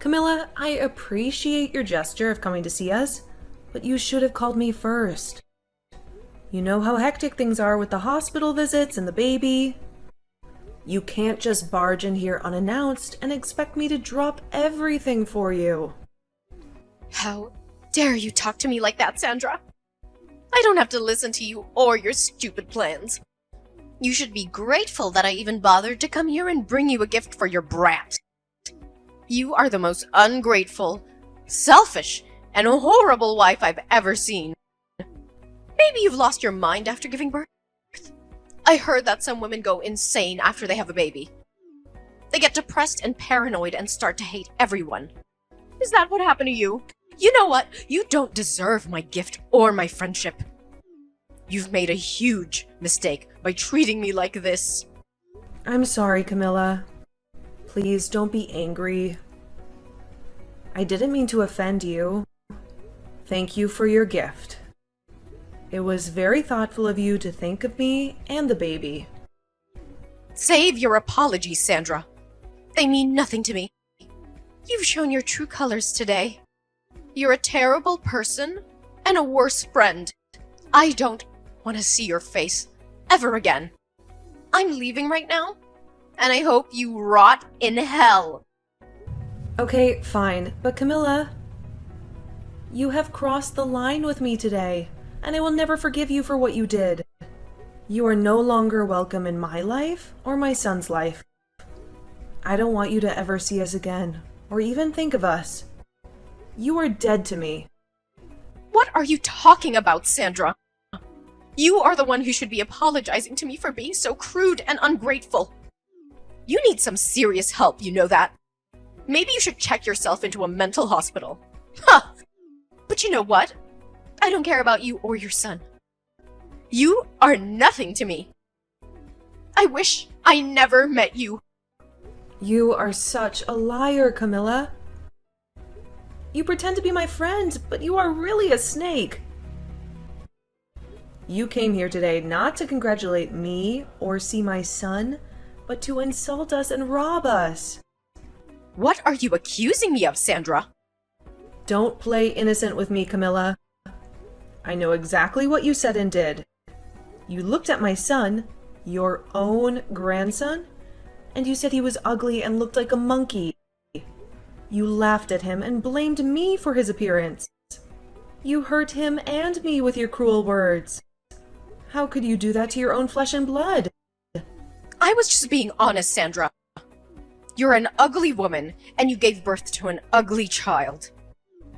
Camilla, I appreciate your gesture of coming to see us, but you should have called me first. You know how hectic things are with the hospital visits and the baby. You can't just barge in here unannounced and expect me to drop everything for you. How dare you talk to me like that, Sandra? I don't have to listen to you or your stupid plans. You should be grateful that I even bothered to come here and bring you a gift for your brat. You are the most ungrateful, selfish, and horrible wife I've ever seen. Maybe you've lost your mind after giving birth? I heard that some women go insane after they have a baby. They get depressed and paranoid and start to hate everyone. Is that what happened to you? You know what? You don't deserve my gift or my friendship. You've made a huge mistake by treating me like this. I'm sorry, Camilla. Please don't be angry. I didn't mean to offend you. Thank you for your gift. It was very thoughtful of you to think of me and the baby. Save your apologies, Sandra. They mean nothing to me. You've shown your true colors today. You're a terrible person and a worse friend. I don't want to see your face ever again. I'm leaving right now, and I hope you rot in hell. Okay, fine. But Camilla, you have crossed the line with me today, and I will never forgive you for what you did. You are no longer welcome in my life or my son's life. I don't want you to ever see us again, or even think of us. You are dead to me. What are you talking about, Sandra? You are the one who should be apologizing to me for being so crude and ungrateful. You need some serious help, you know that. Maybe you should check yourself into a mental hospital. Huh! But you know what? I don't care about you or your son. You are nothing to me. I wish I never met you. You are such a liar, Camilla. You pretend to be my friend, but you are really a snake. You came here today not to congratulate me or see my son, but to insult us and rob us. What are you accusing me of, Sandra? Don't play innocent with me, Camilla. I know exactly what you said and did. You looked at my son, your own grandson, and you said he was ugly and looked like a monkey. You laughed at him and blamed me for his appearance. You hurt him and me with your cruel words. How could you do that to your own flesh and blood? I was just being honest, Sandra. You're an ugly woman, and you gave birth to an ugly child.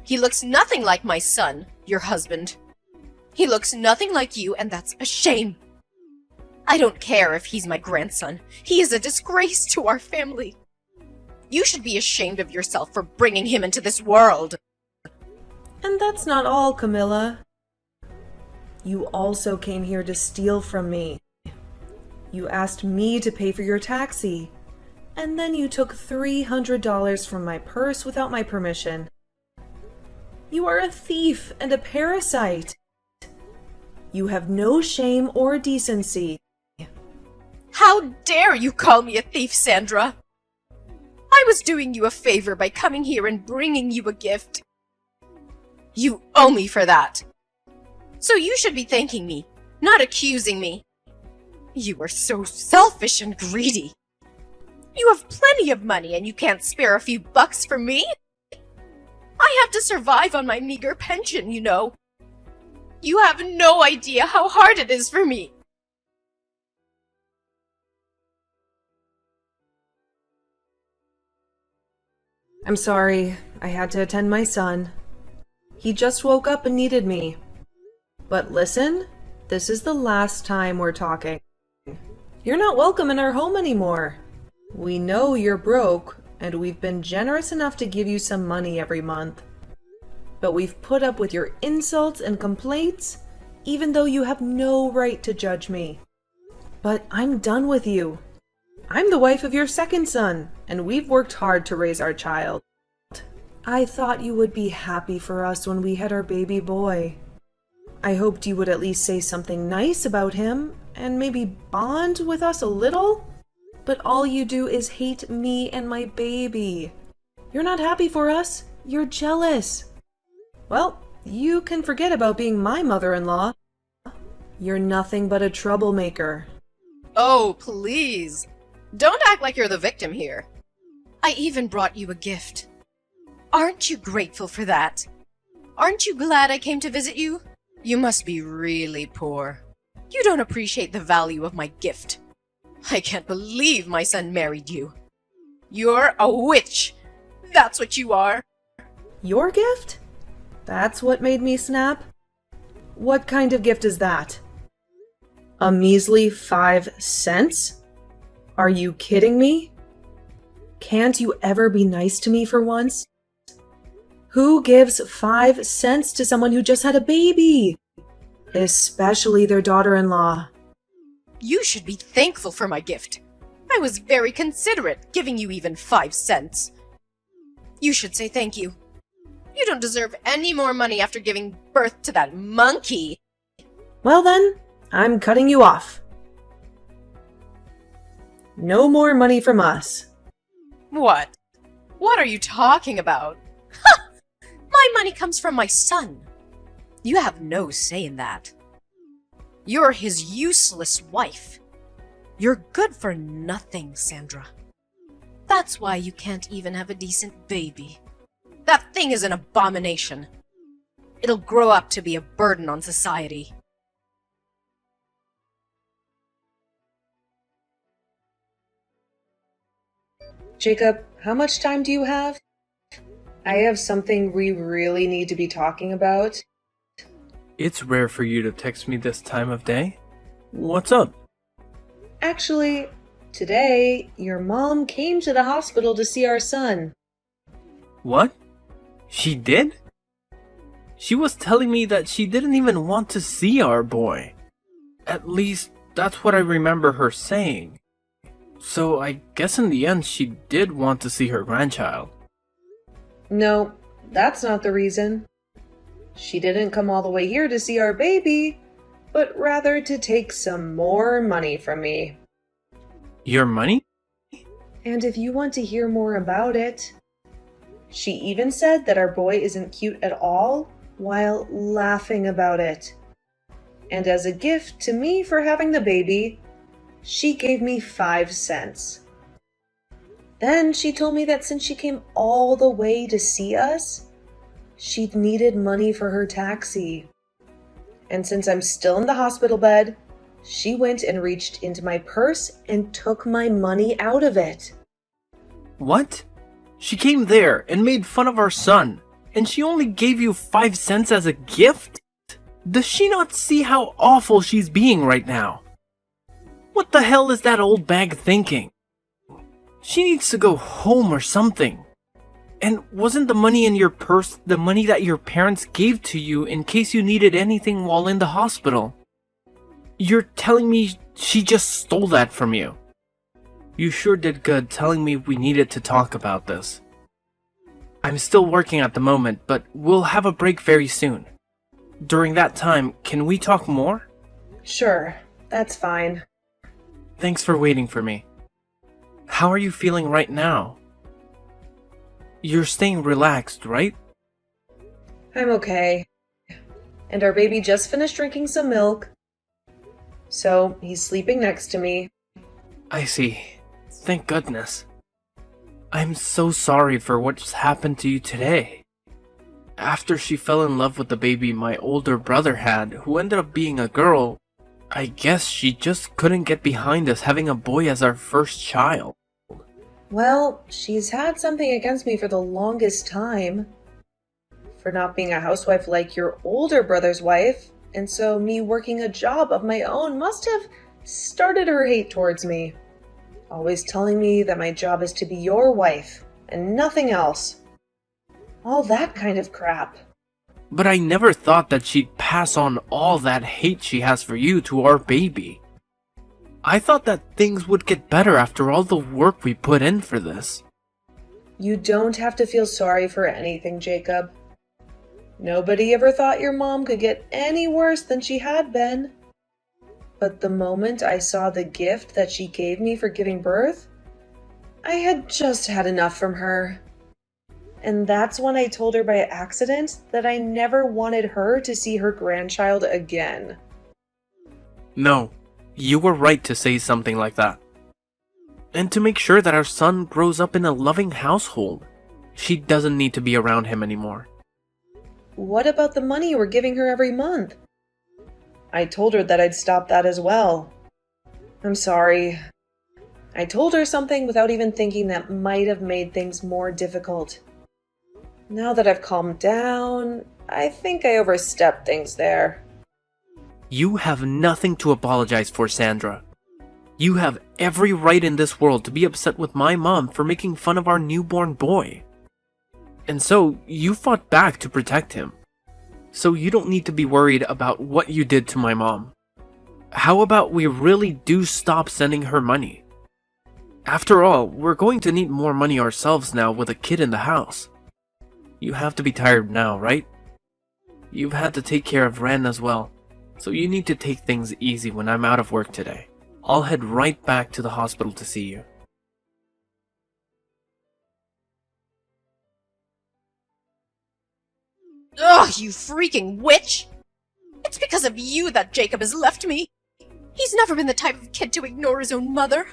He looks nothing like my son, your husband. He looks nothing like you, and that's a shame. I don't care if he's my grandson. He is a disgrace to our family. You should be ashamed of yourself for bringing him into this world. And that's not all, Camilla. You also came here to steal from me. You asked me to pay for your taxi, and then you took $300 from my purse without my permission. You are a thief and a parasite. You have no shame or decency. How dare you call me a thief, Sandra? I was doing you a favor by coming here and bringing you a gift. You owe me for that. So you should be thanking me, not accusing me. You are so selfish and greedy. You have plenty of money and you can't spare a few bucks for me? I have to survive on my meager pension, you know. You have no idea how hard it is for me. I'm sorry. I had to attend my son. He just woke up and needed me. But listen, this is the last time we're talking. You're not welcome in our home anymore. We know you're broke, and we've been generous enough to give you some money every month. But we've put up with your insults and complaints, even though you have no right to judge me. But I'm done with you. I'm the wife of your second son, and we've worked hard to raise our child. I thought you would be happy for us when we had our baby boy. I hoped you would at least say something nice about him, and maybe bond with us a little. But all you do is hate me and my baby. You're not happy for us. You're jealous. Well, you can forget about being my mother-in-law. You're nothing but a troublemaker. Oh, please. Don't act like you're the victim here. I even brought you a gift. Aren't you grateful for that? Aren't you glad I came to visit you? You must be really poor. You don't appreciate the value of my gift. I can't believe my son married you. You're a witch. That's what you are. Your gift? That's what made me snap? What kind of gift is that? A measly 5 cents? Are you kidding me? Can't you ever be nice to me for once? Who gives 5 cents to someone who just had a baby? Especially their daughter-in-law. You should be thankful for my gift. I was very considerate, giving you even 5 cents. You should say thank you. You don't deserve any more money after giving birth to that monkey. Well then, I'm cutting you off. No more money from us. What? What are you talking about? Ha! My money comes from my son. You have no say in that. You're his useless wife. You're good for nothing, Sandra. That's why you can't even have a decent baby. That thing is an abomination. It'll grow up to be a burden on society. Jacob, how much time do you have? I have something we really need to be talking about. It's rare for you to text me this time of day. What's up? Actually, today, your mom came to the hospital to see our son. What? She did? She was telling me that she didn't even want to see our boy. At least, that's what I remember her saying. So I guess in the end she did want to see her grandchild. No, that's not the reason. She didn't come all the way here to see our baby, but rather to take some more money from me. Your money? And if you want to hear more about it, she even said that our boy isn't cute at all while laughing about it. And as a gift to me for having the baby, she gave me 5 cents. Then she told me that since she came all the way to see us, she'd needed money for her taxi. And since I'm still in the hospital bed, she went and reached into my purse and took my money out of it. What? She came there and made fun of our son, and she only gave you 5 cents as a gift? Does she not see how awful she's being right now? What the hell is that old bag thinking? She needs to go home or something. And wasn't the money in your purse the money that your parents gave to you in case you needed anything while in the hospital? You're telling me she just stole that from you? You sure did good telling me we needed to talk about this. I'm still working at the moment, but we'll have a break very soon. During that time, can we talk more? Sure, that's fine. Thanks for waiting for me. How are you feeling right now? You're staying relaxed, right? I'm okay. And our baby just finished drinking some milk, so he's sleeping next to me. I see. Thank goodness. I'm so sorry for what's happened to you today. After she fell in love with the baby my older brother had, who ended up being a girl, I guess she just couldn't get behind us having a boy as our first child. Well, she's had something against me for the longest time. For not being a housewife like your older brother's wife, and so me working a job of my own must have started her hate towards me. Always telling me that my job is to be your wife, and nothing else. All that kind of crap. But I never thought that she'd pass on all that hate she has for you to our baby. I thought that things would get better after all the work we put in for this. You don't have to feel sorry for anything, Jacob. Nobody ever thought your mom could get any worse than she had been. But the moment I saw the gift that she gave me for giving birth, I had just had enough from her. And that's when I told her by accident that I never wanted her to see her grandchild again. No, you were right to say something like that. And to make sure that our son grows up in a loving household, she doesn't need to be around him anymore. What about the money you were giving her every month? I told her that I'd stop that as well. I'm sorry. I told her something without even thinking that might have made things more difficult. Now that I've calmed down, I think I overstepped things there. You have nothing to apologize for, Sandra. You have every right in this world to be upset with my mom for making fun of our newborn boy. And so, you fought back to protect him. So you don't need to be worried about what you did to my mom. How about we really do stop sending her money? After all, we're going to need more money ourselves now with a kid in the house. You have to be tired now, right? You've had to take care of Ren as well, so you need to take things easy when I'm out of work today. I'll head right back to the hospital to see you. Ugh, you freaking witch! It's because of you that Jacob has left me. He's never been the type of kid to ignore his own mother.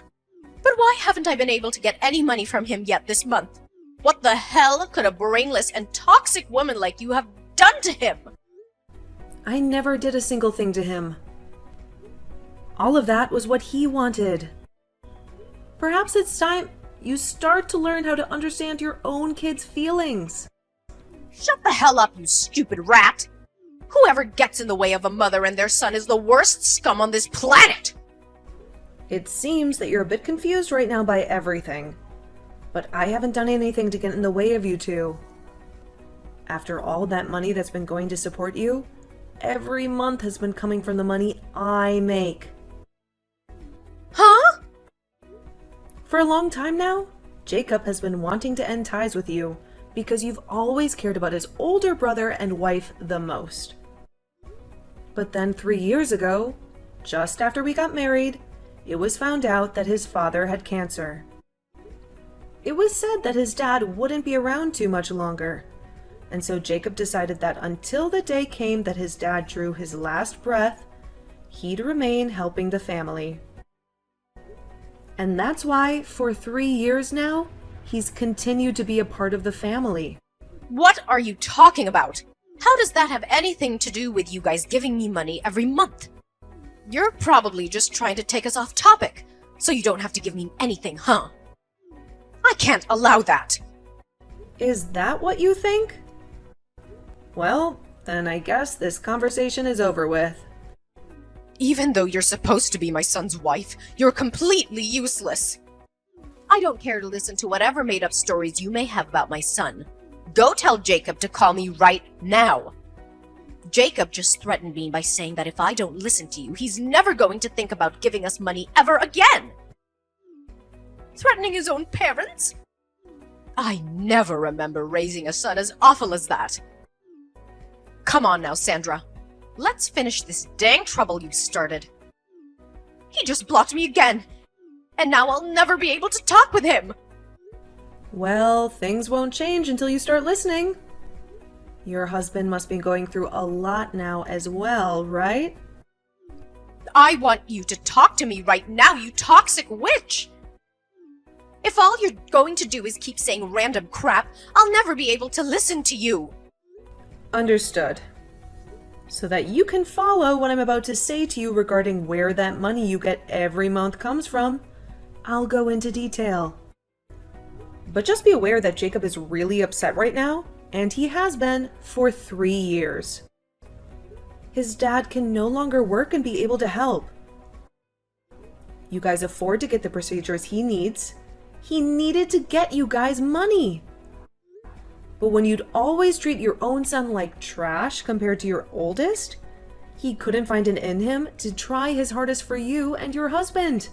But why haven't I been able to get any money from him yet this month? What the hell could a brainless and toxic woman like you have done to him? I never did a single thing to him. All of that was what he wanted. Perhaps it's time you start to learn how to understand your own kid's feelings. Shut the hell up, you stupid rat! Whoever gets in the way of a mother and their son is the worst scum on this planet! It seems that you're a bit confused right now by everything. But I haven't done anything to get in the way of you two. After all that money that's been going to support you, every month has been coming from the money I make. Huh? For a long time now, Jacob has been wanting to end ties with you because you've always cared about his older brother and wife the most. But then 3 years ago, just after we got married, it was found out that his father had cancer. It was said that his dad wouldn't be around too much longer, and so Jacob decided that until the day came that his dad drew his last breath, he'd remain helping the family. And that's why, for 3 years now, he's continued to be a part of the family. What are you talking about? How does that have anything to do with you guys giving me money every month? You're probably just trying to take us off topic, so you don't have to give me anything, huh? I can't allow that! Is that what you think? Well, then I guess this conversation is over with. Even though you're supposed to be my son's wife, you're completely useless. I don't care to listen to whatever made-up stories you may have about my son. Go tell Jacob to call me right now. Jacob just threatened me by saying that if I don't listen to you, he's never going to think about giving us money ever again. Threatening his own parents? I never remember raising a son as awful as that. Come on now, Sandra. Let's finish this dang trouble you started. He just blocked me again, and now I'll never be able to talk with him. Well, things won't change until you start listening. Your husband must be going through a lot now as well, right? I want you to talk to me right now, you toxic witch! If all you're going to do is keep saying random crap, I'll never be able to listen to you. Understood. So that you can follow what I'm about to say to you regarding where that money you get every month comes from, I'll go into detail. But just be aware that Jacob is really upset right now, and he has been for 3 years. His dad can no longer work and be able to help. You guys afford to get the procedures he needs. He needed to get you guys money. But when you'd always treat your own son like trash compared to your oldest, he couldn't find it in him to try his hardest for you and your husband.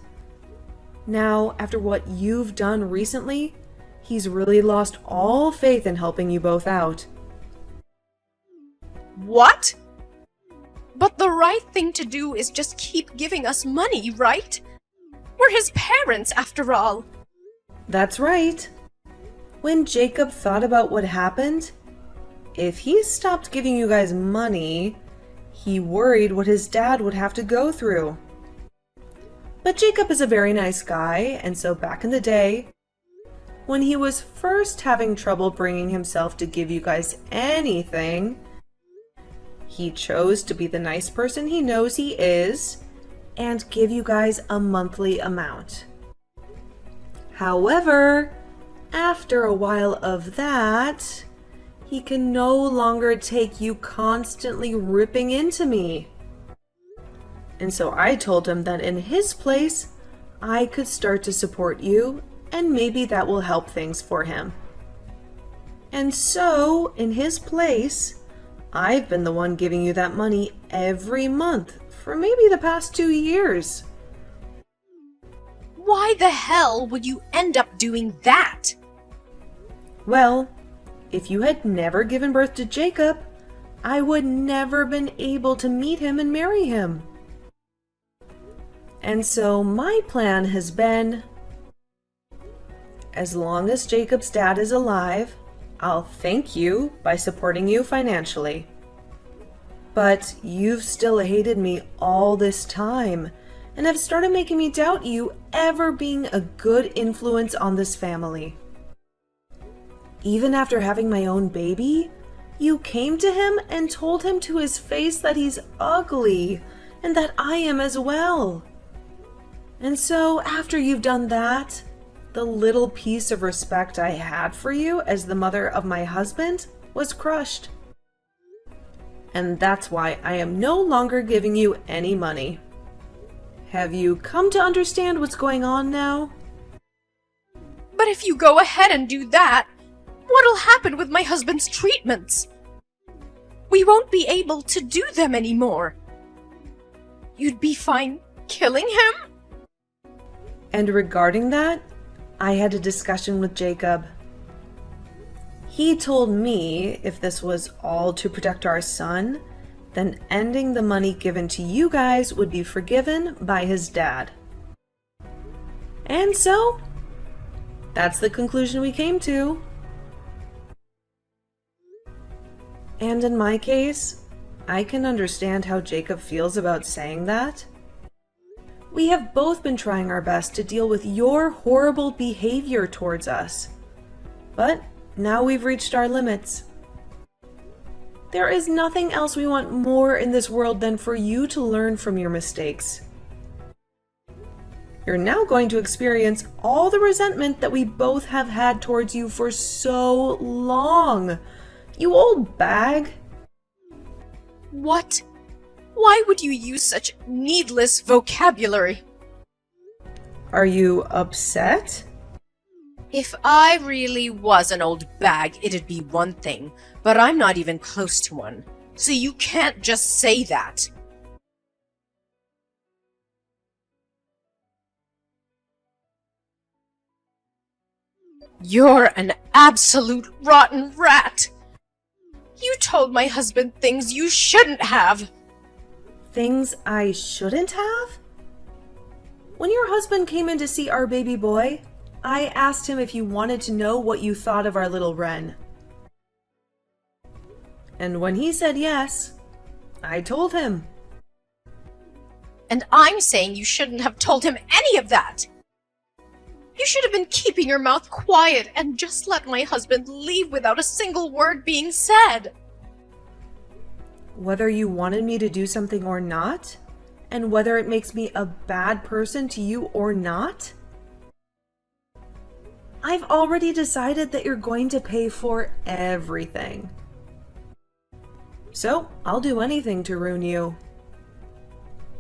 Now, after what you've done recently, he's really lost all faith in helping you both out. What? But the right thing to do is just keep giving us money, right? We're his parents, after all. That's right. When Jacob thought about what happened, if he stopped giving you guys money, he worried what his dad would have to go through. But Jacob is a very nice guy, and so back in the day, when he was first having trouble bringing himself to give you guys anything, he chose to be the nice person he knows he is and give you guys a monthly amount. However, after a while of that, he can no longer take you constantly ripping into me. And so I told him that in his place, I could start to support you, and maybe that will help things for him. And so, in his place, I've been the one giving you that money every month for maybe the past 2 years. Why the hell would you end up doing that? Well, if you had never given birth to Jacob, I would never been able to meet him and marry him. And so my plan has been, as long as Jacob's dad is alive, I'll thank you by supporting you financially. But you've still hated me all this time and have started making me doubt you ever being a good influence on this family. Even after having my own baby, you came to him and told him to his face that he's ugly and that I am as well. And so after you've done that, the little piece of respect I had for you as the mother of my husband was crushed. And that's why I am no longer giving you any money. Have you come to understand what's going on now? But if you go ahead and do that, what'll happen with my husband's treatments? We won't be able to do them anymore. You'd be fine killing him? And regarding that, I had a discussion with Jacob. He told me if this was all to protect our son, then ending the money given to you guys would be forgiven by his dad. And so, that's the conclusion we came to. And in my case, I can understand how Jacob feels about saying that. We have both been trying our best to deal with your horrible behavior towards us. But now we've reached our limits. There is nothing else we want more in this world than for you to learn from your mistakes. You're now going to experience all the resentment that we both have had towards you for so long. You old bag. What? Why would you use such needless vocabulary? Are you upset? If I really was an old bag, it'd be one thing, but I'm not even close to one. So you can't just say that. You're an absolute rotten rat! You told my husband things you shouldn't have! Things I shouldn't have? When your husband came in to see our baby boy, I asked him if you wanted to know what you thought of our little Wren. And when he said yes, I told him. And I'm saying you shouldn't have told him any of that! You should have been keeping your mouth quiet and just let my husband leave without a single word being said! Whether you wanted me to do something or not, and whether it makes me a bad person to you or not, I've already decided that you're going to pay for everything. So, I'll do anything to ruin you.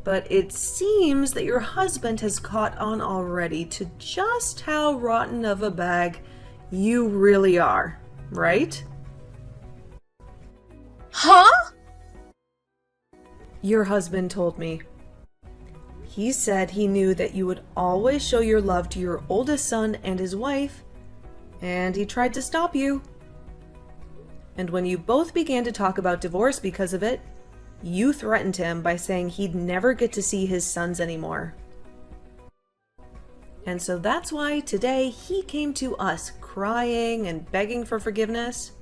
But it seems that your husband has caught on already to just how rotten of a bag you really are, right? Huh? Your husband told me. He said he knew that you would always show your love to your oldest son and his wife, and he tried to stop you. And when you both began to talk about divorce because of it, you threatened him by saying he'd never get to see his sons anymore. And so that's why today he came to us crying and begging for forgiveness.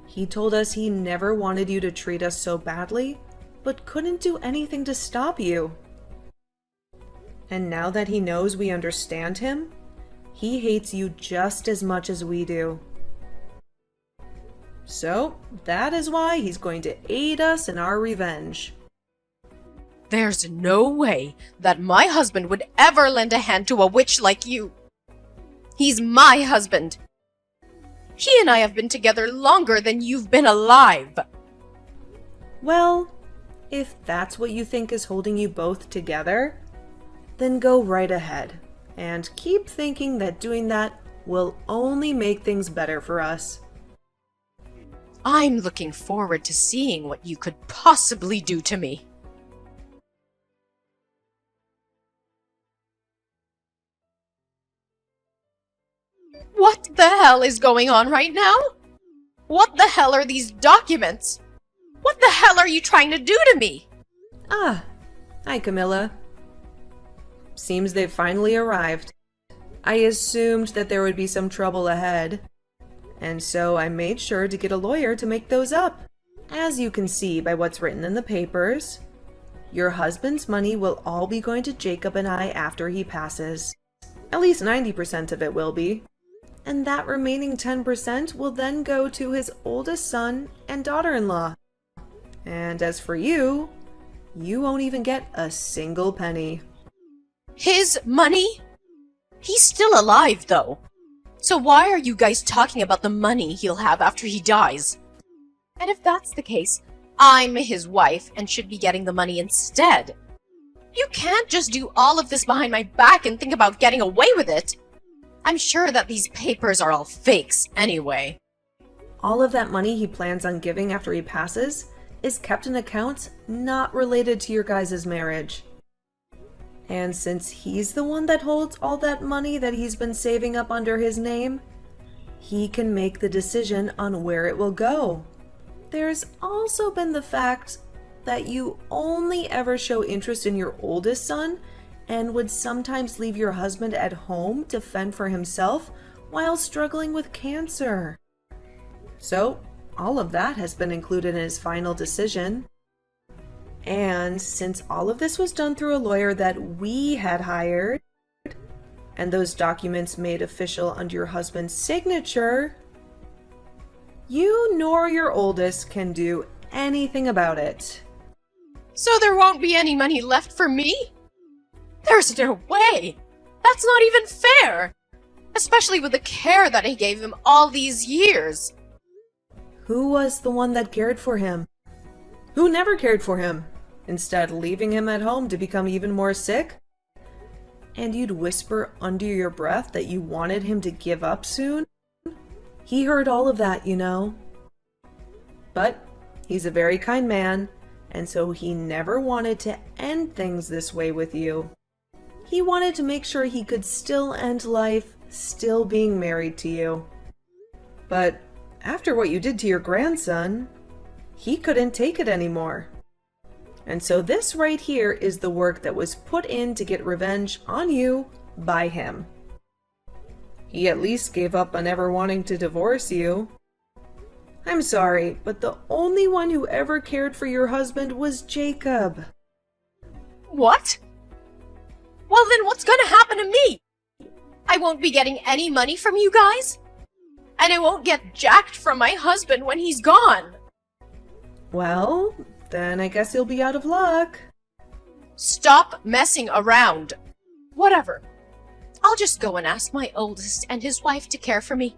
He told us he never wanted you to treat us so badly, but couldn't do anything to stop you. And now that he knows we understand him, he hates you just as much as we do. So, that is why he's going to aid us in our revenge. There's no way that my husband would ever lend a hand to a witch like you. He's my husband. He and I have been together longer than you've been alive. Well, if that's what you think is holding you both together, then go right ahead and keep thinking that doing that will only make things better for us. I'm looking forward to seeing what you could possibly do to me. What the hell is going on right now? What the hell are these documents? What the hell are you trying to do to me? Ah, hi Camilla. Seems they've finally arrived. I assumed that there would be some trouble ahead, and so I made sure to get a lawyer to make those up. As you can see by what's written in the papers, your husband's money will all be going to Jacob and I after he passes. At least 90% of it will be. And that remaining 10% will then go to his oldest son and daughter-in-law. And as for you, you won't even get a single penny. His money? He's still alive, though. So why are you guys talking about the money he'll have after he dies? And if that's the case, I'm his wife and should be getting the money instead. You can't just do all of this behind my back and think about getting away with it. I'm sure that these papers are all fakes anyway. All of that money he plans on giving after he passes is kept in accounts not related to your guys' marriage. And since he's the one that holds all that money that he's been saving up under his name, he can make the decision on where it will go. There's also been the fact that you only ever show interest in your oldest son and would sometimes leave your husband at home to fend for himself while struggling with cancer. So, all of that has been included in his final decision. And since all of this was done through a lawyer that we had hired, and those documents made official under your husband's signature, you nor your oldest can do anything about it. So there won't be any money left for me? There's no way! That's not even fair! Especially with the care that I gave him all these years. Who was the one that cared for him? Who never cared for him, instead leaving him at home to become even more sick? And you'd whisper under your breath that you wanted him to give up soon? He heard all of that, you know. But he's a very kind man, and so he never wanted to end things this way with you. He wanted to make sure he could still end life still being married to you. But after what you did to your grandson, he couldn't take it anymore. And so this right here is the work that was put in to get revenge on you by him. He at least gave up on ever wanting to divorce you. I'm sorry, but the only one who ever cared for your husband was Jacob. What? Well then what's gonna happen to me? I won't be getting any money from you guys? And I won't get jacked from my husband when he's gone. Well, then I guess you'll be out of luck. Stop messing around. Whatever. I'll just go and ask my oldest and his wife to care for me.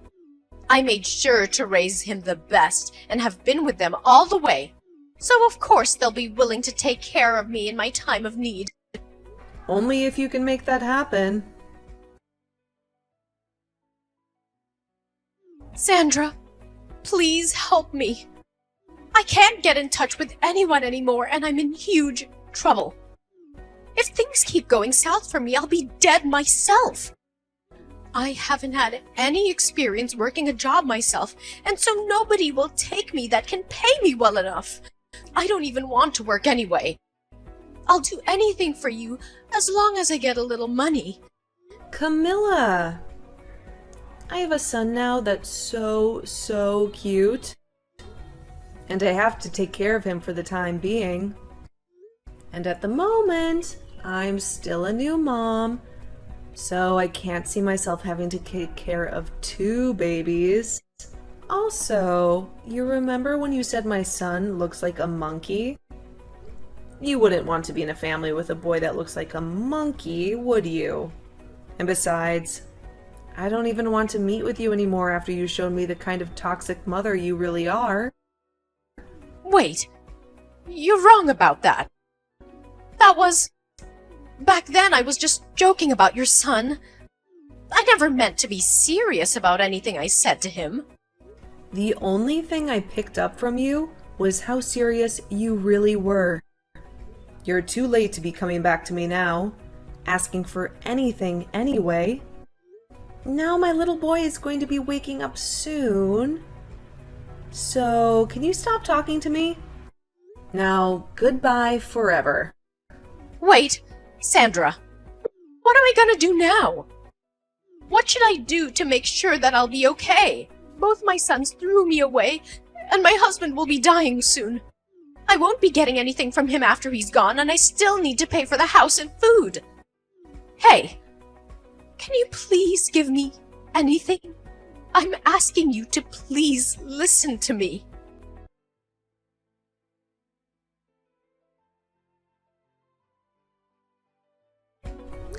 I made sure to raise him the best and have been with them all the way. So of course they'll be willing to take care of me in my time of need. Only if you can make that happen. Sandra, please help me. I can't get in touch with anyone anymore and I'm in huge trouble. If things keep going south for me, I'll be dead myself. I haven't had any experience working a job myself, and so nobody will take me that can pay me well enough. I don't even want to work anyway. I'll do anything for you as long as I get a little money. Camilla! I have a son now that's so cute. And I have to take care of him for the time being. And at the moment, I'm still a new mom, so I can't see myself having to take care of 2 babies. Also, you remember when you said my son looks like a monkey? You wouldn't want to be in a family with a boy that looks like a monkey, would you? And besides, I don't even want to meet with you anymore after you showed me the kind of toxic mother you really are. Wait, you're wrong about that. Back then I was just joking about your son. I never meant to be serious about anything I said to him. The only thing I picked up from you was how serious you really were. You're too late to be coming back to me now, asking for anything anyway. Now my little boy is going to be waking up soon. So, can you stop talking to me? Now, goodbye forever. Wait, Sandra. What am I gonna do now? What should I do to make sure that I'll be okay? Both my sons threw me away, and my husband will be dying soon. I won't be getting anything from him after he's gone, and I still need to pay for the house and food. Hey, can you please give me anything? I'm asking you to please listen to me.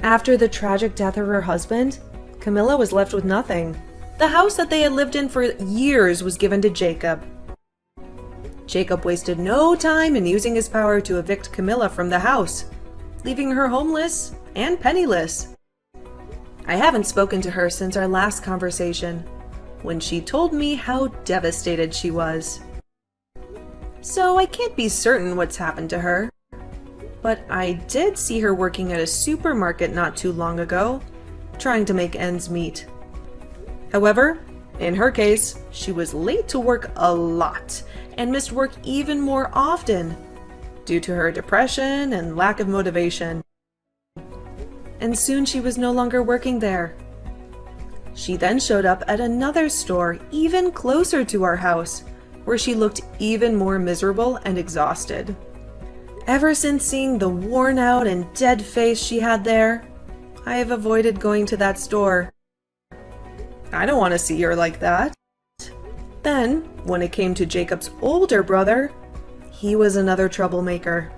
After the tragic death of her husband, Camilla was left with nothing. The house that they had lived in for years was given to Jacob. Jacob wasted no time in using his power to evict Camilla from the house, leaving her homeless and penniless. I haven't spoken to her since our last conversation, when she told me how devastated she was. So I can't be certain what's happened to her. But I did see her working at a supermarket not too long ago, trying to make ends meet. However, in her case, she was late to work a lot and missed work even more often due to her depression and lack of motivation. And soon she was no longer working there. She then showed up at another store even closer to our house, where she looked even more miserable and exhausted. Ever since seeing the worn out and dead face she had there, I have avoided going to that store. I don't want to see her like that. Then, when it came to Jacob's older brother, he was another troublemaker.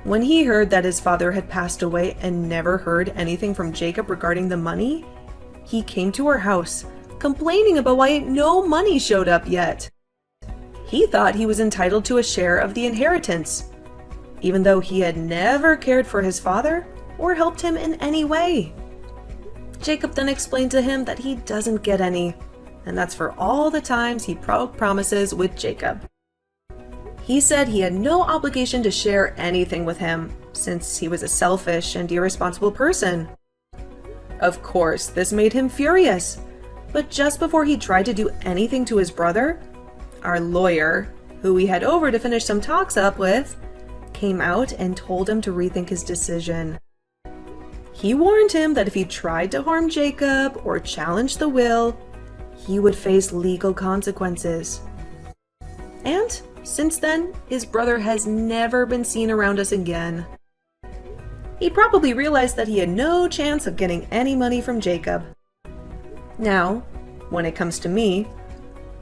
When he heard that his father had passed away and never heard anything from Jacob regarding the money, he came to our house, complaining about why no money showed up yet. He thought he was entitled to a share of the inheritance, even though he had never cared for his father or helped him in any way. Jacob then explained to him that he doesn't get any, and that's for all the times he broke promises with Jacob. He said he had no obligation to share anything with him, since he was a selfish and irresponsible person. Of course, this made him furious, but just before he tried to do anything to his brother, our lawyer, who we had over to finish some talks up with, came out and told him to rethink his decision. He warned him that if he tried to harm Jacob or challenge the will, he would face legal consequences. And since then, his brother has never been seen around us again. He probably realized that he had no chance of getting any money from Jacob. Now, when it comes to me,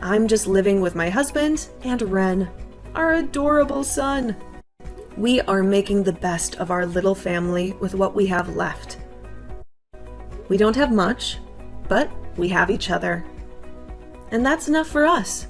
I'm just living with my husband and Ren, our adorable son. We are making the best of our little family with what we have left. We don't have much, but we have each other. And that's enough for us.